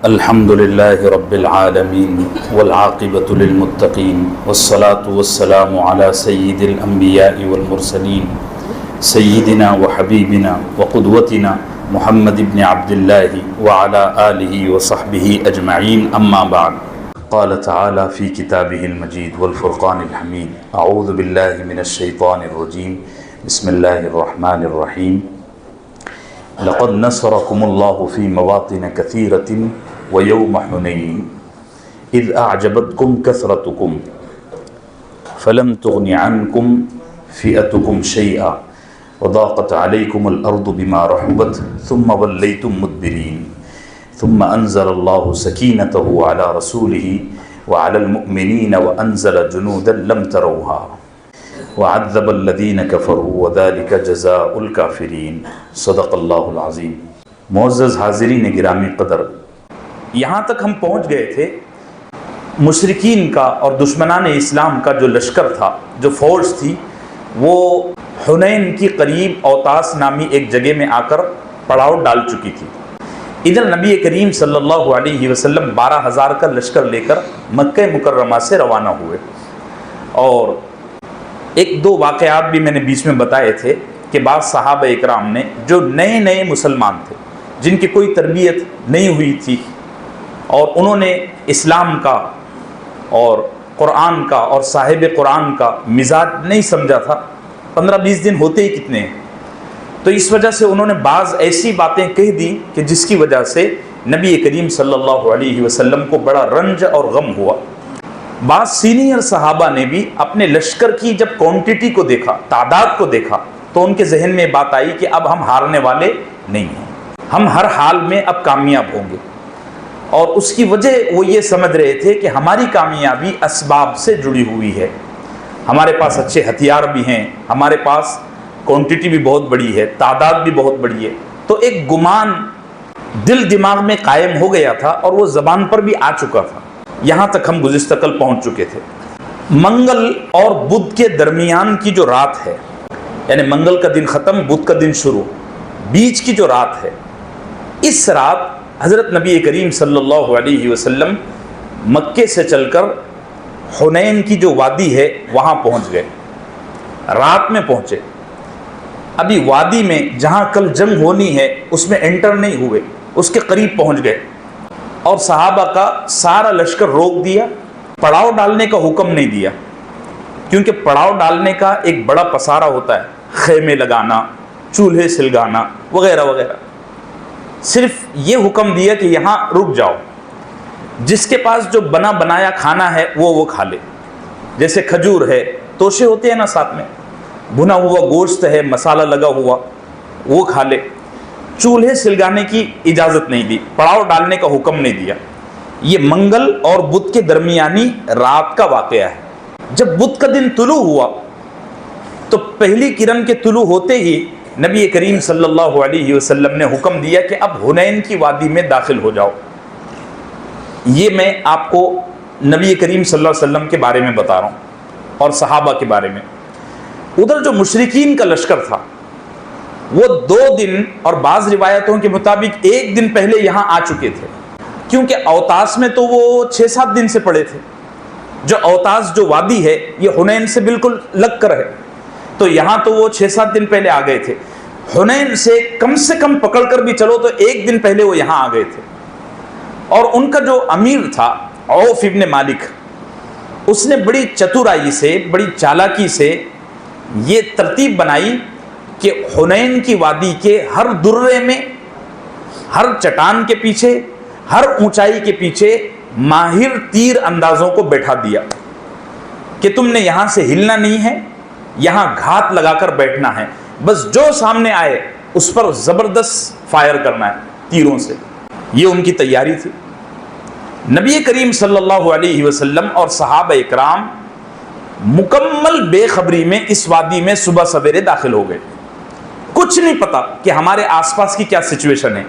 الحمد لله رب العالمين والعاقبة للمتقين والصلاة والسلام على سيد الأنبياء والمرسلين سيدنا وحبيبنا وقدوتنا محمد بن عبد الله وعلى آله وصحبه أجمعين أما بعد قال تعالى في كتابه المجيد والفرقان الحميد أعوذ بالله من الشيطان الرجيم بسم الله الرحمن الرحيم لقد نصركم الله في مواطن كثيرة ويوم حنين إذ أعجبتكم كثرتكم فلم تغن عنكم فئتكم شيئا وضاقت عليكم الأرض بما رحبت ثم وليتم مدبرين ثم أنزل الله سكينته على رسوله وعلى المؤمنين وأنزل جنودا لم تروها وعذب الذين كفروا وذلك جزاء الكافرين صدق اللہ العظیم۔ معزز حاضرین گرامی قدر، یہاں تک ہم پہنچ گئے تھے مشرکین کا اور دشمنان اسلام کا جو لشکر تھا، جو فورس تھی، وہ حنین کی قریب اوتاس نامی ایک جگہ میں آ کر پڑاؤ ڈال چکی تھی۔ ادھر نبی کریم صلی اللہ علیہ وسلم 12,000 کا لشکر لے کر مکہ مکرمہ سے روانہ ہوئے، اور ایک دو واقعات بھی میں نے بیچ میں بتائے تھے کہ بعض صحابہ اکرام نے جو نئے نئے مسلمان تھے، جن کی کوئی تربیت نہیں ہوئی تھی اور انہوں نے اسلام کا اور قرآن کا اور صاحب قرآن کا مزاج نہیں سمجھا تھا، 15-20 دن ہوتے ہی کتنے ہیں، تو اس وجہ سے انہوں نے بعض ایسی باتیں کہہ دی کہ جس کی وجہ سے نبی کریم صلی اللہ علیہ وسلم کو بڑا رنج اور غم ہوا۔ بعض سینئر صحابہ نے بھی اپنے لشکر کی جب کوانٹٹی کو دیکھا، تعداد کو دیکھا، تو ان کے ذہن میں بات آئی کہ اب ہم ہارنے والے نہیں ہیں، ہم ہر حال میں اب کامیاب ہوں گے، اور اس کی وجہ وہ یہ سمجھ رہے تھے کہ ہماری کامیابی اسباب سے جڑی ہوئی ہے، ہمارے پاس اچھے ہتھیار بھی ہیں، ہمارے پاس کوانٹٹی بھی بہت بڑی ہے، تعداد بھی بہت بڑی ہے، تو ایک گمان دل دماغ میں قائم ہو گیا تھا اور وہ زبان پر بھی آ چکا تھا۔ یہاں تک ہم گزشتہ کل پہنچ چکے تھے۔ منگل اور بدھ کے درمیان کی جو رات ہے، یعنی منگل کا دن ختم، بدھ کا دن شروع، بیچ کی جو رات ہے، اس رات حضرت نبی کریم صلی اللہ علیہ وسلم مکے سے چل کر حنین کی جو وادی ہے وہاں پہنچ گئے، رات میں پہنچے۔ ابھی وادی میں جہاں کل جنگ ہونی ہے اس میں انٹر نہیں ہوئے، اس کے قریب پہنچ گئے، اور صحابہ کا سارا لشکر روک دیا، پڑاؤ ڈالنے کا حکم نہیں دیا، کیونکہ پڑاؤ ڈالنے کا ایک بڑا پسارہ ہوتا ہے، خیمے لگانا، چولہے سلگانا وغیرہ وغیرہ۔ صرف یہ حکم دیا کہ یہاں رک جاؤ، جس کے پاس جو بنا بنایا کھانا ہے وہ کھا لے، جیسے کھجور ہے، توشے ہوتے ہیں نا ساتھ میں، بھنا ہوا گوشت ہے، مسالہ لگا ہوا، وہ کھا لے۔ چولہے سلگانے کی اجازت نہیں دی، پڑاؤ ڈالنے کا حکم نہیں دیا۔ یہ منگل اور بدھ کے درمیانی رات کا واقعہ ہے۔ جب بدھ کا دن طلوع ہوا تو پہلی کرن کے طلوع ہوتے ہی نبی کریم صلی اللہ علیہ وسلم نے حکم دیا کہ اب حنین کی وادی میں داخل ہو جاؤ۔ یہ میں آپ کو نبی کریم صلی اللہ علیہ وسلم کے بارے میں بتا رہا ہوں اور صحابہ کے بارے میں۔ ادھر جو مشرکین کا لشکر تھا وہ 2 دن اور بعض روایتوں کے مطابق 1 دن پہلے یہاں آ چکے تھے، کیونکہ اوتاس میں تو وہ 6-7 دن سے پڑے تھے۔ جو اوتاس جو وادی ہے یہ حنین سے بالکل لگ کر ہے، تو یہاں تو وہ 6-7 دن پہلے آ گئے تھے۔ حنین سے کم پکڑ کر بھی چلو تو 1 دن پہلے وہ یہاں آ گئے تھے، اور ان کا جو امیر تھا عوف ابن مالک، اس نے بڑی چتورائی سے، بڑی چالاکی سے یہ ترتیب بنائی کہ حنین کی وادی کے ہر درے میں، ہر چٹان کے پیچھے، ہر اونچائی کے پیچھے ماہر تیر اندازوں کو بیٹھا دیا کہ تم نے یہاں سے ہلنا نہیں ہے، یہاں گھات لگا کر بیٹھنا ہے، بس جو سامنے آئے اس پر زبردست فائر کرنا ہے تیروں سے۔ یہ ان کی تیاری تھی۔ نبی کریم صلی اللہ علیہ وسلم اور صحابہ اکرام مکمل بے خبری میں اس وادی میں صبح سویرے داخل ہو گئے، کچھ نہیں پتا کہ ہمارے آس پاس کی کیا سچویشن ہے،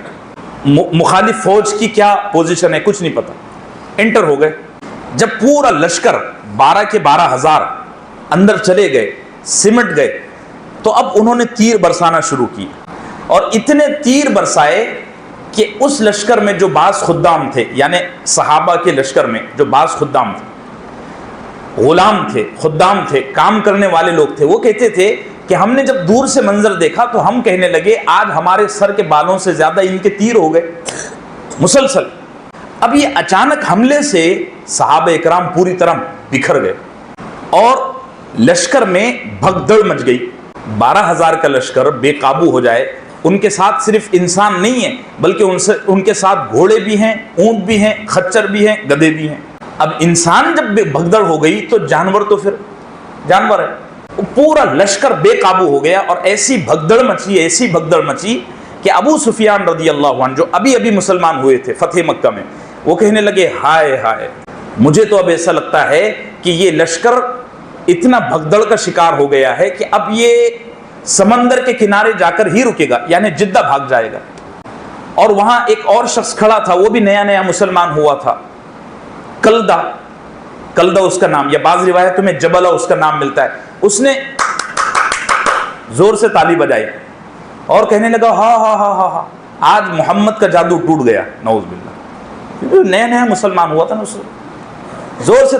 مخالف فوج کی کیا پوزیشن ہے، کچھ نہیں پتا۔ انٹر ہو گئے۔ جب پورا لشکر 12 کے 12,000 اندر چلے گئے، سمٹ گئے، تو اب انہوں نے تیر برسانا شروع کی، اور اتنے تیر برسائے کہ اس لشکر میں جو بعض خدام تھے، یعنی صحابہ کے لشکر میں جو بعض خدام تھے، غلام تھے، خدام تھے، کام کرنے والے لوگ تھے، وہ کہتے تھے کہ ہم نے جب دور سے منظر دیکھا تو ہم کہنے لگے آج ہمارے سر کے بالوں سے زیادہ ان کے تیر ہو گئے مسلسل۔ اب یہ اچانک حملے سے صحابہ اکرام پوری طرح بکھر گئے اور لشکر میں بھگدڑ مچ گئی۔ 12,000 کا لشکر بے قابو ہو جائے، ان کے ساتھ صرف انسان نہیں ہیں بلکہ ان کے ساتھ گھوڑے بھی ہیں، اونٹ بھی ہیں، خچر بھی ہیں، گدھے بھی ہیں۔ اب انسان جب بھگدڑ ہو گئی تو جانور تو پھر جانور ہے، پورا لشکر بے قابو ہو گیا اور ایسی بھگدڑ مچی کہ ابو سفیان رضی اللہ عنہ جو ابھی مسلمان ہوئے تھے فتح مکہ میں، وہ کہنے لگے ہائے ہائے، مجھے تو اب ایسا لگتا ہے کہ یہ لشکر اتنا بھگدڑ کا شکار ہو گیا ہے کہ اب یہ سمندر کے کنارے جا کر ہی رکے گا، یعنی جدہ بھاگ جائے گا۔ اور وہاں ایک اور شخص کھڑا تھا، وہ بھی نیا مسلمان ہوا تھا، کلدہ اس کا نام، یا بعض روایتوں میں جبلہ اس کا نام ملتا ہے۔ اس نے زور سے تالی بجائی اور کہنے لگا ہاں ہاں ہاں ہاں ہاں، آج محمد کا جادو ٹوٹ گیا، نعوذ باللہ، کیونکہ نیا مسلمان ہوا تھا نا، زور سے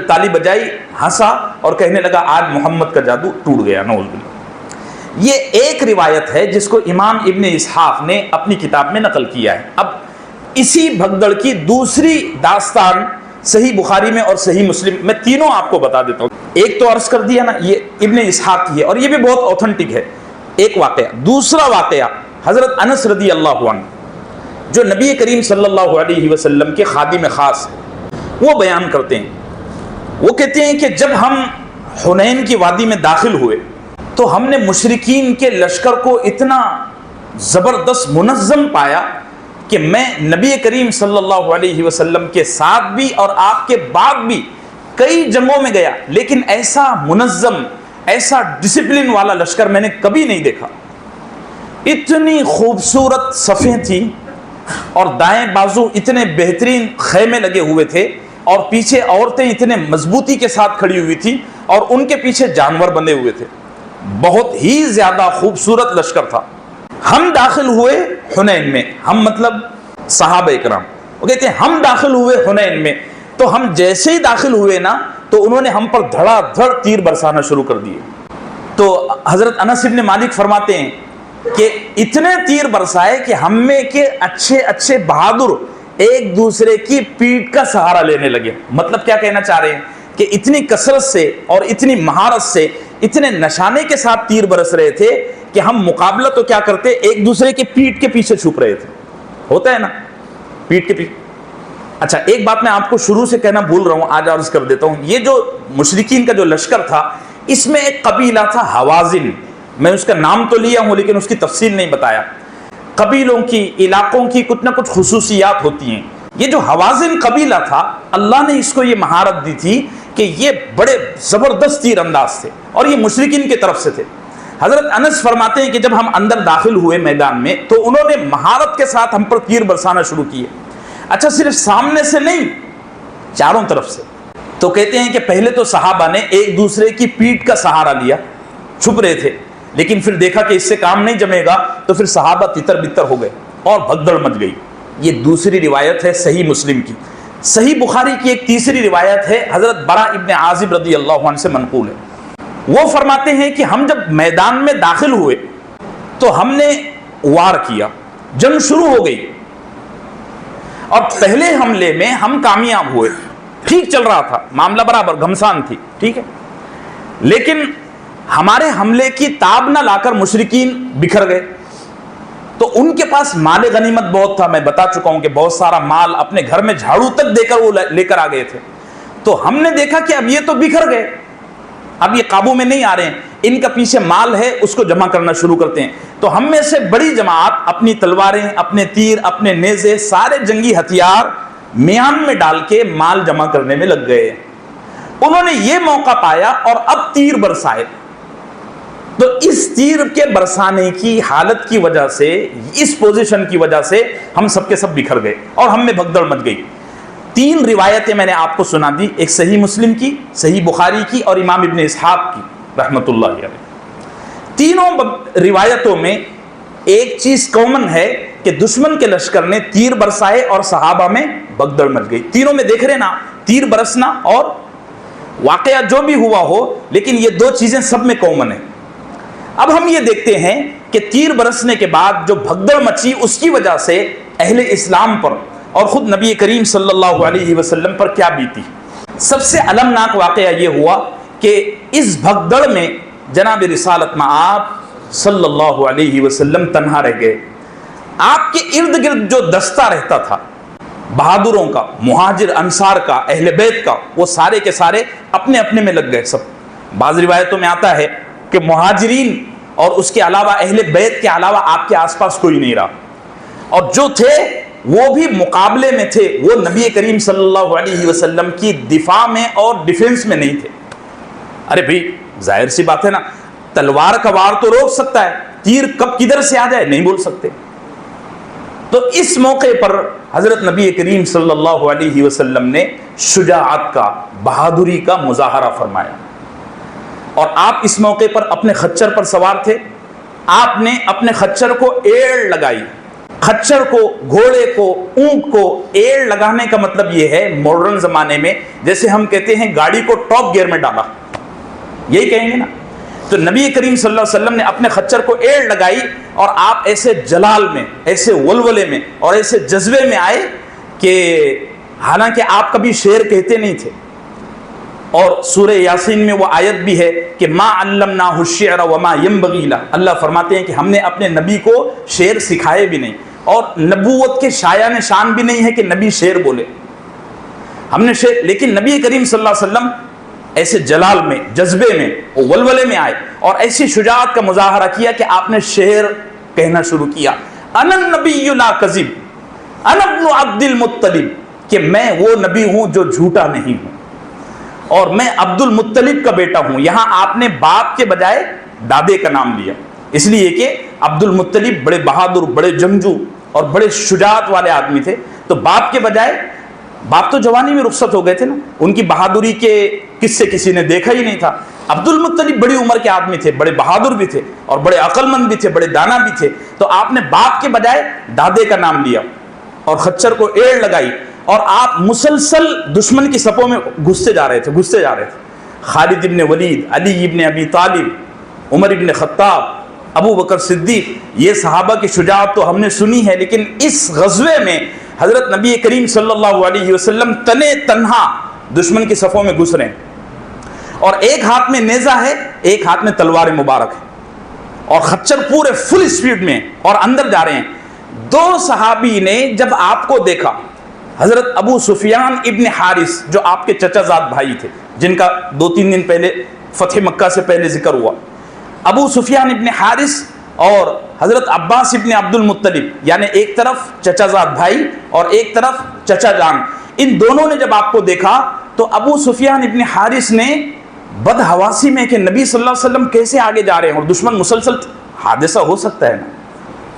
تالی بجائی، ہنسا اور کہنے لگا آج محمد کا جادو ٹوٹ گیا، نعوذ باللہ۔ یہ ایک روایت ہے جس کو امام ابن اسحاق نے اپنی کتاب میں نقل کیا ہے۔ اب اسی بھگدڑ کی دوسری داستان صحیح بخاری میں اور صحیح مسلم میں، تینوں آپ کو بتا دیتا ہوں۔ ایک تو عرض کر دیا نا، یہ ابن اسحاق کی ہے اور یہ بھی بہت اوتھنٹک ہے ایک واقعہ۔ دوسرا واقعہ حضرت انس رضی اللہ عنہ جو نبی کریم صلی اللہ علیہ وسلم کے خادم خاص ہیں، وہ بیان کرتے ہیں، وہ کہتے ہیں کہ جب ہم حنین کی وادی میں داخل ہوئے تو ہم نے مشرکین کے لشکر کو اتنا زبردست منظم پایا کہ میں نبی کریم صلی اللہ علیہ وسلم کے ساتھ بھی اور آپ کے بعد بھی کئی جنگوں میں گیا، لیکن ایسا منظم، ایسا ڈسپلن والا لشکر میں نے کبھی نہیں دیکھا۔ اتنی خوبصورت صفیں تھیں اور دائیں بازو اتنے بہترین خیمے لگے ہوئے تھے اور پیچھے عورتیں اتنے مضبوطی کے ساتھ کھڑی ہوئی تھی اور ان کے پیچھے جانور بندھے ہوئے تھے، بہت ہی زیادہ خوبصورت لشکر تھا۔ ہم داخل ہوئے حنین میں، ہم مطلب صحابہ اکرام، وہ کہتے ہیں ہم داخل ہوئے حنین میں، تو ہم جیسے ہی داخل ہوئے نا تو انہوں نے ہم پر دھڑا دھڑ تیر برسانا شروع کر دیے۔ تو حضرت انس بن مالک فرماتے ہیں کہ اتنے تیر برسائے کہ ہم میں کے اچھے بہادر ایک دوسرے کی پیٹھ کا سہارا لینے لگے۔ مطلب کیا کہنا چاہ رہے ہیں کہ اتنی کثرت سے اور اتنی مہارت سے، اتنے نشانے کے ساتھ تیر برس رہے تھے کہ ہم مقابلہ تو کیا کرتے، ایک دوسرے کے پیٹھ کے پیچھے چھپ رہے تھے۔ ہوتا ہے نا پیٹھ کے پیچھے۔ اچھا، ایک بات میں آپ کو شروع سے کہنا بھول رہا ہوں، آج عرض کر دیتا ہوں۔ یہ جو مشرکین کا جو لشکر تھا، اس میں ایک قبیلہ تھا حوازن، میں اس کا نام تو لیا ہوں لیکن اس کی تفصیل نہیں بتایا۔ قبیلوں کی، علاقوں کی کچھ نہ کچھ خصوصیات ہوتی ہیں۔ یہ جو حوازن قبیلہ تھا، اللہ نے اس کو یہ مہارت دی تھی کہ یہ بڑے زبردست تیر انداز تھے اور یہ مشرکین کی طرف سے تھے۔ حضرت انس فرماتے ہیں کہ جب ہم اندر داخل ہوئے میدان میں تو انہوں نے مہارت کے ساتھ ہم پر تیر برسانا شروع کیے۔ اچھا، صرف سامنے سے نہیں، چاروں طرف سے۔ تو کہتے ہیں کہ پہلے تو صحابہ نے ایک دوسرے کی پیٹھ کا سہارا لیا، چھپ رہے تھے، لیکن پھر دیکھا کہ اس سے کام نہیں جمے گا تو پھر صحابہ تتر بتر ہو گئے اور بھگدڑ مچ گئی۔ یہ دوسری روایت ہے صحیح مسلم کی۔ صحیح بخاری کی ایک تیسری روایت ہے، حضرت برا ابن عازب رضی اللہ عنہ سے منقول ہے۔ وہ فرماتے ہیں کہ ہم جب میدان میں داخل ہوئے تو ہم نے وار کیا، جنگ شروع ہو گئی اور پہلے حملے میں ہم کامیاب ہوئے، ٹھیک چل رہا تھا، معاملہ برابر، گھمسان تھی، ٹھیک ہے، لیکن ہمارے حملے کی تاب نہ لا کر مشرکین بکھر گئے۔ تو ان کے پاس مال غنیمت بہت تھا، میں بتا چکا ہوں کہ بہت سارا مال اپنے گھر میں جھاڑو تک دے کر وہ لے کر آ گئے تھے۔ تو ہم نے دیکھا کہ اب یہ تو بکھر گئے، اب یہ قابو میں نہیں آ رہے ہیں، ان کا پیچھے مال ہے، اس کو جمع کرنا شروع کرتے ہیں۔ تو ہم میں سے بڑی جماعت اپنی تلواریں، اپنے تیر، اپنے نیزے، سارے جنگی ہتھیار میان میں ڈال کے مال جمع کرنے میں لگ گئے۔ انہوں نے یہ موقع پایا اور اب تیر برسائے۔ تو اس تیر کے برسانے کی حالت کی وجہ سے، اس پوزیشن کی وجہ سے ہم سب کے سب بکھر گئے اور ہم میں بھگدڑ مچ گئی۔ تین روایتیں میں نے آپ کو سنا دی، ایک صحیح مسلم کی، صحیح بخاری کی اور امام ابن اسحاق کی رحمۃ اللہ علیہ۔ تینوں روایتوں میں ایک چیز کامن ہے، کہ دشمن کے لشکر نے تیر برسائے اور صحابہ میں بگدڑ مچ گئی. تینوں میں دیکھ رہے نا, تیر برسنا اور واقعہ جو بھی ہوا ہو, لیکن یہ دو چیزیں سب میں کامن ہیں. اب ہم یہ دیکھتے ہیں کہ تیر برسنے کے بعد جو بھگدڑ مچی اس کی وجہ سے اہل اسلام پر اور خود نبی کریم صلی اللہ علیہ وسلم پر کیا بیتی. سب سے المناک واقعہ یہ ہوا کہ اس بھگدڑ میں جناب رسالت مآب صلی اللہ علیہ وسلم تنہا رہ گئے. آپ کے ارد گرد جو دستہ رہتا تھا بہادروں کا, مہاجر انصار کا, اہل بیت کا, وہ سارے کے سارے اپنے اپنے میں لگ گئے سب. بعض روایتوں میں آتا ہے کہ مہاجرین اور اس کے علاوہ اہل بیت کے علاوہ آپ کے آس پاس کوئی نہیں رہا, اور جو تھے وہ بھی مقابلے میں تھے, وہ نبی کریم صلی اللہ علیہ وسلم کی دفاع میں اور ڈیفنس میں نہیں تھے. ارے بھائی ظاہر سی بات ہے نا, تلوار کا وار تو روک سکتا ہے, تیر کب کدھر سے آ جائے نہیں بول سکتے. تو اس موقع پر حضرت نبی کریم صلی اللہ علیہ وسلم نے شجاعت کا, بہادری کا مظاہرہ فرمایا, اور آپ اس موقع پر اپنے خچر پر سوار تھے. آپ نے اپنے خچر کو ایڑ لگائی. خچر کو, گھوڑے کو, اونٹ کو ایڑ لگانے کا مطلب یہ ہے ماڈرن زمانے میں جیسے ہم کہتے ہیں گاڑی کو ٹاپ گیئر میں ڈالا, یہی کہیں گے نا. تو نبی کریم صلی اللہ علیہ وسلم نے اپنے خچر کو ایڑ لگائی اور آپ ایسے جلال میں, ایسے ولولے میں اور ایسے جذبے میں آئے کہ حالانکہ آپ کبھی شعر کہتے نہیں تھے, اور سورہ یاسین میں وہ آیت بھی ہے کہ ما علمناہ الشعر وما ينبغی لہ, اللہ فرماتے ہیں کہ ہم نے اپنے نبی کو شعر سکھائے بھی نہیں, اور نبوت کے شایان شان بھی نہیں ہے کہ نبی شعر بولے. ہم نے شعر, لیکن نبی کریم صلی اللہ علیہ وسلم ایسے جلال میں, جذبے میں, ولولے میں آئے اور ایسی شجاعت کا مظاہرہ کیا کہ آپ نے شعر کہنا شروع کیا. انا النبی لا کذب انا ابن عبد المطلب, کہ میں وہ نبی ہوں جو جھوٹا نہیں ہوں اور میں عبد المطلب کا بیٹا ہوں. یہاں آپ نے باپ کے بجائے دادے کا نام لیا, اس لیے کہ عبد المطلب بڑے بہادر, بڑے جنگجو اور بڑے شجاعت والے آدمی تھے. تو باپ کے بجائے, باپ تو جوانی میں رخصت ہو گئے تھے نا, ان کی بہادری کے قصے کسی نے دیکھا ہی نہیں تھا. عبد المطلب بڑی عمر کے آدمی تھے, بڑے بہادر بھی تھے اور بڑے عقل مند بھی تھے, بڑے دانا بھی تھے. تو آپ نے باپ کے بجائے دادے کا نام لیا اور خچر کو ایڑ لگائی, اور آپ مسلسل دشمن کی صفوں میں گھستے جا رہے تھے. خالد ابن ولید, علی ابن ابی طالب, عمر ابن خطاب, ابو بکر صدیق, یہ صحابہ کی شجاعت تو ہم نے سنی ہے, لیکن اس غزوے میں حضرت نبی کریم صلی اللہ علیہ وسلم تنے تنہا دشمن کی صفوں میں گھس رہے ہیں, اور ایک ہاتھ میں نیزہ ہے, ایک ہاتھ میں تلوار مبارک ہے, اور خچر پورے فل اسپیڈ میں اور اندر جا رہے ہیں. دو صحابی نے جب آپ کو دیکھا, حضرت ابو سفیان ابن حارث جو آپ کے چچا زاد بھائی تھے, جن کا 2-3 دن پہلے فتح مکہ سے پہلے ذکر ہوا, ابو سفیان ابن حارث اور حضرت عباس ابن عبد المطلب, یعنی ایک طرف چچا زاد بھائی اور ایک طرف چچا جان, ان دونوں نے جب آپ کو دیکھا تو ابو سفیان ابن حارث نے بدحواسی میں کہ نبی صلی اللہ علیہ وسلم کیسے آگے جا رہے ہیں اور دشمن مسلسل, حادثہ ہو سکتا ہے نا,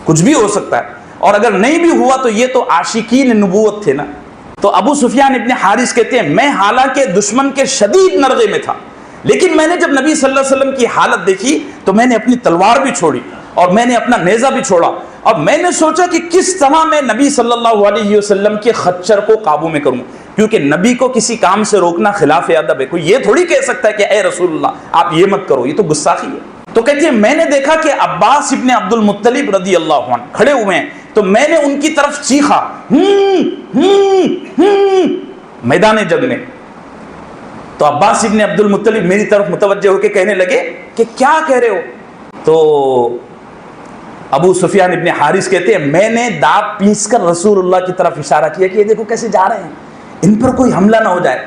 کچھ بھی ہو سکتا ہے, اور اگر نہیں بھی ہوا تو یہ تو عاشقین نبوت تھے نا. تو ابو سفیان ابن حارث کہتے ہیں میں حالانکہ دشمن کے شدید نرغے میں تھا, لیکن میں نے جب نبی صلی اللہ علیہ وسلم کی حالت دیکھی تو میں نے اپنی تلوار بھی چھوڑی اور میں نے اپنا نیزہ بھی چھوڑا, اور میں نے سوچا کہ کس طرح میں نبی صلی اللہ علیہ وسلم کے خچر کو قابو میں کروں, کیونکہ نبی کو کسی کام سے روکنا خلاف ادب ہے. کوئی یہ تھوڑی کہہ سکتا ہے کہ اے رسول اللہ آپ یہ مت کرو, یہ تو گستاخی ہے. تو کہتے ہیں میں نے دیکھا کہ عباس ابن عبد المطلب رضی اللہ عنہ کھڑے ہوئے ہیں, تو میں نے ان کی طرف چیخا میدان جنگ میں. تو عباس ابن عبد المطلب میری طرف متوجہ ہو کے کہنے لگے کہ کیا کہہ رہے ہو. تو ابو سفیان ابن حارث کہتے ہیں میں نے دانت پیس کر رسول اللہ کی طرف اشارہ کیا کہ یہ دیکھو کیسے جا رہے ہیں, ان پر کوئی حملہ نہ ہو جائے.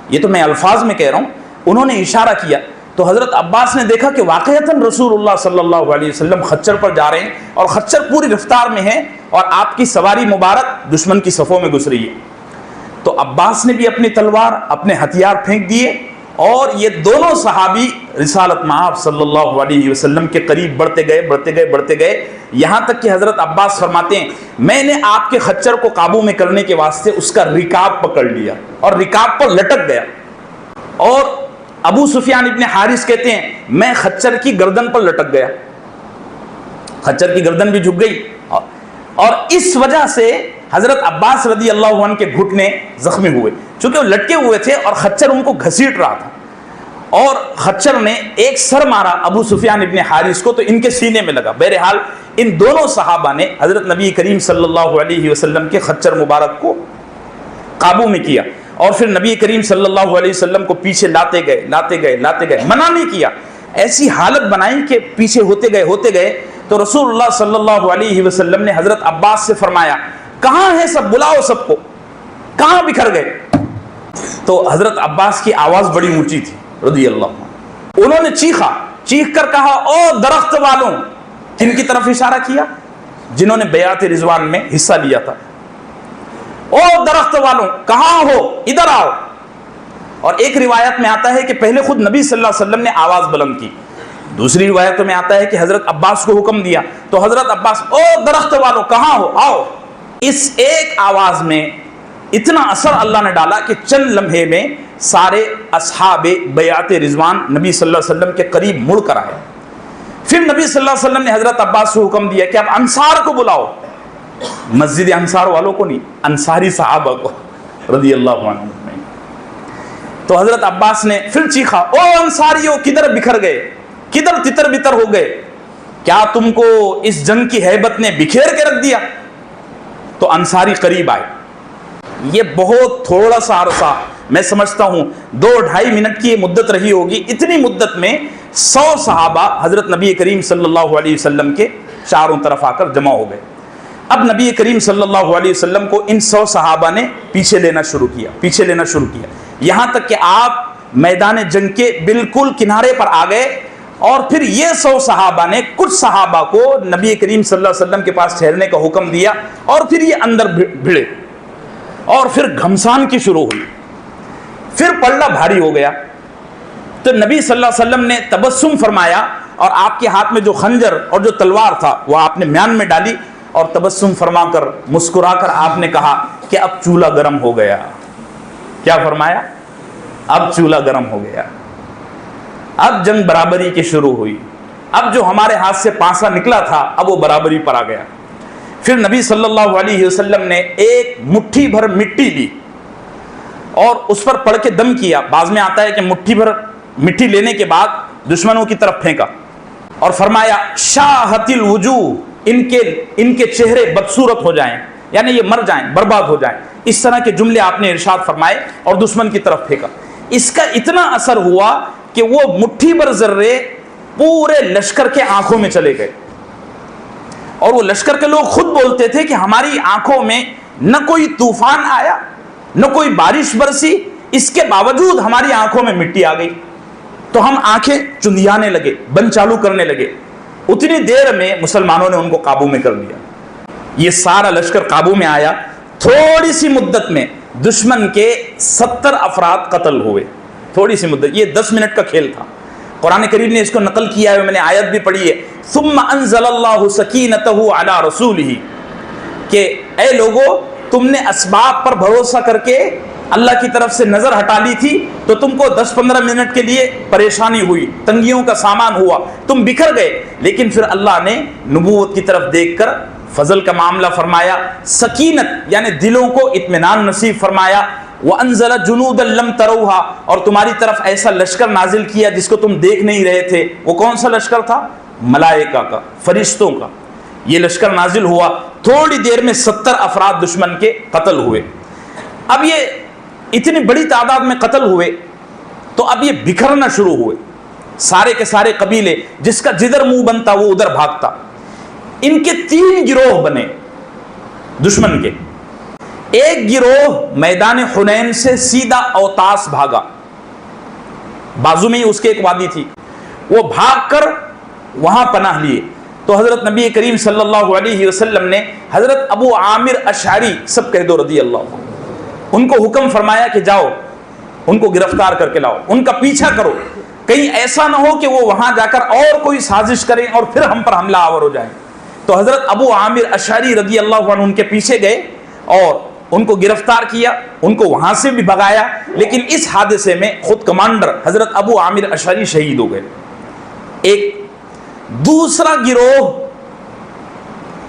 یہ تو میں الفاظ میں کہہ رہا ہوں, انہوں نے اشارہ کیا. تو حضرت عباس نے دیکھا کہ واقعتاً رسول اللہ صلی اللہ علیہ وسلم خچر پر جا رہے ہیں, اور خچر پوری رفتار میں ہے, اور آپ کی سواری مبارک دشمن کی صفوں میں گھس رہی ہے. تو عباس نے بھی اپنی تلوار, اپنے ہتھیار پھینک دیے, اور یہ دونوں صحابی رسالت مآب صلی اللہ علیہ وسلم کے قریب بڑھتے گئے یہاں تک کہ حضرت عباس فرماتے ہیں میں نے آپ کے خچر کو قابو میں کرنے کے واسطے اس کا رکاب پکڑ لیا اور رکاب پر لٹک گیا. اور ابو سفیان ابن حارث کہتے ہیں میں خچر کی گردن پر لٹک گیا, خچر کی گردن بھی جھک گئی. اور اس وجہ سے حضرت عباس رضی اللہ عنہ کے گھٹنے زخمی ہوئے، چونکہ وہ لٹکے ہوئے تھے اور خچر ان کو گھسیٹ رہا تھا، اور خچر نے ایک سر مارا ابو سفیان ابن حارث کو تو ان کے سینے میں لگا۔ بہرحال ان دونوں صحابہ نے حضرت نبی کریم صلی اللہ علیہ وسلم کے خچر مبارک کو قابو میں کیا، اور پھر نبی کریم صلی اللہ علیہ وسلم کو پیچھے لاتے گئے، منع نہیں کیا، ایسی حالت بنائی کہ پیچھے ہوتے گئے تو رسول اللہ صلی اللہ علیہ وسلم نے حضرت عباس سے فرمایا کہاں ہے سب، بلاؤ سب کو، کہاں بکھر گئے؟ تو حضرت عباس کی آواز بڑی اونچی تھی رضی اللہ عنہ، انہوں نے چیخ کر کہا او درخت والوں، کن کی طرف اشارہ کیا؟ جنہوں نے بیعت رضوان میں حصہ لیا تھا۔ او درخت والوں کہاں ہو، ادھر آؤ۔ اور ایک روایت میں آتا ہے کہ پہلے خود نبی صلی اللہ علیہ وسلم نے آواز بلند کی، دوسری روایتوں میں آتا ہے کہ حضرت عباس کو حکم دیا، تو حضرت عباس او درخت والوں کہاں ہو، آؤ۔ اس ایک آواز میں اتنا اثر اللہ نے ڈالا کہ چند لمحے میں سارے اصحاب بیعت رضوان نبی صلی اللہ علیہ وسلم کے قریب مڑ کر آئے۔ پھر نبی صلی اللہ علیہ وسلم نے حضرت عباس کو حکم دیا کہ اب انصار کو بلاؤ، مسجد انصار والوں کو نہیں، انصاری صحابہ کو رضی اللہ عنہ۔ تو حضرت عباس نے پھر چیخا او انصاریوں کدھر بکھر گئے، کدھر تتر بتر ہو گئے، کیا تم کو اس جنگ کی ہیبت نے بکھیر کے رکھ دیا؟ تو انصاری قریب آئے۔ یہ بہت تھوڑا سا عرصہ، میں سمجھتا ہوں 2-2.5 منٹ کی یہ مدت رہی ہوگی، اتنی مدت میں 100 صحابہ حضرت نبی کریم صلی اللہ علیہ وسلم کے چاروں طرف آ کر جمع ہو گئے۔ اب نبی کریم صلی اللہ علیہ وسلم کو ان 100 صحابہ نے پیچھے لینا شروع کیا، یہاں تک کہ آپ میدان جنگ کے بالکل کنارے پر آ گئے، اور پھر یہ 100 صحابہ نے کچھ صحابہ کو نبی کریم صلی اللہ علیہ وسلم کے پاس ٹھہرنے کا حکم دیا، اور پھر یہ اندر بھیڑے، اور پھر گھمسان کی شروع ہوئی، پھر پلڑا بھاری ہو گیا۔ تو نبی صلی اللہ علیہ وسلم نے تبسم فرمایا، اور آپ کے ہاتھ میں جو خنجر اور جو تلوار تھا وہ آپ نے میان میں ڈالی، اور تبسم فرما کر مسکرا کر آپ نے کہا کہ اب چولہا گرم ہو گیا۔ کیا فرمایا؟ اب چولہا گرم ہو گیا، اب جنگ برابری کی شروع ہوئی، اب جو ہمارے ہاتھ سے پانسا نکلا تھا اب وہ برابری پر آ گیا۔ پھر نبی صلی اللہ علیہ وسلم نے ایک مٹھی بھر مٹی لی اور اس پر پڑھ کے دم کیا۔ بعض میں آتا ہے کہ مٹھی بھر مٹی لینے کے بعد دشمنوں کی طرف پھینکا اور فرمایا شاہت الوجوہ، ان کے چہرے بدصورت ہو جائیں، یعنی یہ مر جائیں، برباد ہو جائیں، اس طرح کے جملے آپ نے ارشاد فرمائے اور دشمن کی طرف پھینکا۔ اس کا اتنا اثر ہوا کہ وہ مٹھی بھر ذرے پورے لشکر کے آنکھوں میں چلے گئے، اور وہ لشکر کے لوگ خود بولتے تھے کہ ہماری آنکھوں میں نہ کوئی طوفان آیا نہ کوئی بارش برسی، اس کے باوجود ہماری آنکھوں میں مٹی آ گئی، تو ہم آنکھیں چندیانے لگے، بند چالو کرنے لگے۔ اتنی دیر میں مسلمانوں نے ان کو قابو میں کر دیا، یہ سارا لشکر قابو میں آیا۔ تھوڑی سی مدت میں دشمن کے 70 افراد قتل ہوئے، تھوڑی سی مدت، یہ 10 منٹ کا کھیل تھا۔ قرآن کریم نے اس کو نقل کیا ہے، میں نے آیت بھی پڑھی ہے، ثم انزل اللہ سکینتہ علی رسولہ، کہ اے لوگو تم نے اسباب پر بھروسہ کر کے اللہ کی طرف سے نظر ہٹا لی تھی تو تم کو 10-15 منٹ کے لیے پریشانی ہوئی، تنگیوں کا سامان ہوا، تم بکھر گئے، لیکن پھر اللہ نے نبوت کی طرف دیکھ کر فضل کا معاملہ فرمایا، سکینت یعنی دلوں کو اطمینان نصیب فرمایا، وَأَنزَلَ جُنُودًا لَمْ تَرَوْهَا، اور تمہاری طرف ایسا لشکر نازل کیا جس کو تم دیکھ نہیں رہے تھے۔ وہ کون سا لشکر تھا؟ ملائکہ کا، فرشتوں کا یہ لشکر نازل ہوا۔ تھوڑی دیر میں 70 افراد دشمن کے قتل ہوئے۔ اب یہ اتنی بڑی تعداد میں قتل ہوئے تو اب یہ بکھرنا شروع ہوئے، سارے کے سارے قبیلے، جس کا جدھر منہ بنتا وہ ادھر بھاگتا۔ ان کے 3 گروہ بنے دشمن کے۔ ایک گروہ میدان حنین سے سیدھا اوتاس بھاگا، بازو میں ہی اس کے ایک وادی تھی، وہ بھاگ کر وہاں پناہ لیے۔ تو حضرت نبی کریم صلی اللہ علیہ وسلم نے حضرت ابو عامر اشعری، سب کہہ دو رضی اللہ عنہ، ان کو حکم فرمایا کہ جاؤ ان کو گرفتار کر کے لاؤ، ان کا پیچھا کرو، کہیں ایسا نہ ہو کہ وہ وہاں جا کر اور کوئی سازش کریں اور پھر ہم پر حملہ آور ہو جائیں۔ تو حضرت ابو عامر اشعری رضی اللہ عنہ ان کے پیچھے گئے اور ان کو گرفتار کیا، ان کو وہاں سے بھی بھگایا، لیکن اس حادثے میں خود کمانڈر حضرت ابو عامر اشعری شہید ہو گئے۔ ایک دوسرا گروہ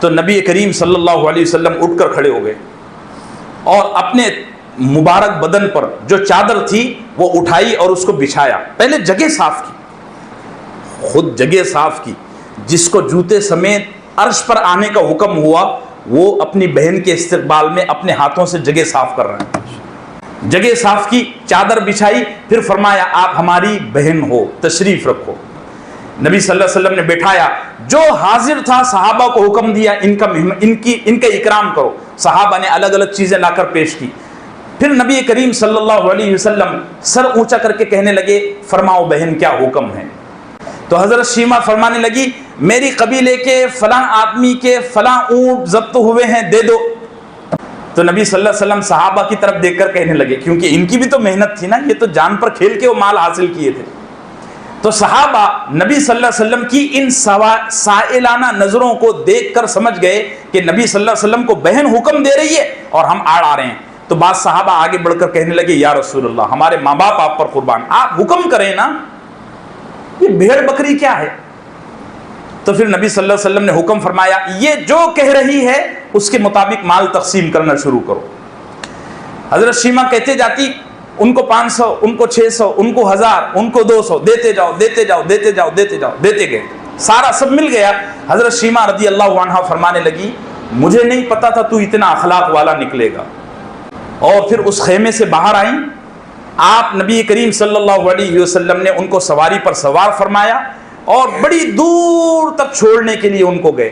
تو نبی کریم صلی اللہ علیہ وسلم اٹھ کر کھڑے ہو گئے اور اپنے مبارک بدن پر جو چادر تھی وہ اٹھائی اور اس کو بچھایا. پہلے جگہ صاف کی، خود جگہ صاف کی. جس کو جوتے سمیت عرش پر آنے کا حکم ہوا وہ اپنی بہن کے استقبال میں اپنے ہاتھوں سے جگہ صاف کر رہے ہیں. جگہ صاف کی، چادر بچھائی، پھر فرمایا آپ ہماری بہن ہو، تشریف رکھو. نبی صلی اللہ علیہ وسلم نے بٹھایا. جو حاضر تھا صحابہ کو حکم دیا ان کا اکرام کرو. صحابہ نے الگ الگ چیزیں لا کر پیش کی. پھر نبی کریم صلی اللہ علیہ وسلم سر اونچا کر کے کہنے لگے فرماؤ بہن کیا حکم ہے. تو حضرت شیما فرمانے لگی میری قبیلے کے فلاں آدمی کے فلاں اونٹ ضبط ہوئے ہیں، دے دو. تو نبی صلی اللہ علیہ وسلم صحابہ کی طرف دیکھ کر کہنے لگے، کیونکہ ان کی بھی تو محنت تھی نا، یہ تو جان پر کھیل کے وہ مال حاصل کیے تھے. تو صحابہ نبی صلی اللہ علیہ وسلم کی ان سائلانہ نظروں کو دیکھ کر سمجھ گئے کہ نبی صلی اللہ علیہ وسلم کو بہن حکم دے رہی ہے اور ہم آڑ آ رہے ہیں. تو بعض صحابہ آگے بڑھ کر کہنے لگے یا رسول اللہ ہمارے ماں باپ آپ پر قربان، آپ حکم کریں نا، یہ بھیڑ بکری کیا ہے. تو پھر نبی صلی اللہ علیہ وسلم نے حکم فرمایا یہ جو کہہ رہی ہے اس کے مطابق مال تقسیم کرنا شروع کرو. حضرت شیما کہتے جاتی ان کو 500، ان کو 600، ان کو 1000، ان کو 200، دیتے جاؤ دیتے جاؤ دیتے جاؤ دیتے جاؤ، دیتے گئے. سارا سب مل گیا. حضرت شیما رضی اللہ عنہا فرمانے لگی مجھے نہیں پتا تھا تو اتنا اخلاق والا نکلے گا. اور پھر اس خیمے سے باہر آئیں. آپ نبی کریم صلی اللہ علیہ وسلم نے ان کو سواری پر سوار فرمایا اور بڑی دور تک چھوڑنے کے لیے ان کو گئے.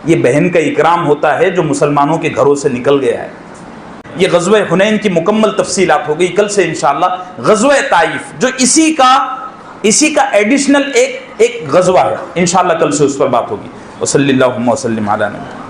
یہ بہن کا اکرام ہوتا ہے جو مسلمانوں کے گھروں سے نکل گیا ہے. یہ غزوہ حنین کی مکمل تفصیلات ہو گئی. کل سے انشاءاللہ غزوہ طائف جو اسی کا ایڈیشنل ایک غزوہ ہے، انشاءاللہ کل سے اس پر بات ہوگی. وصلی اللہ وسلم علی نبی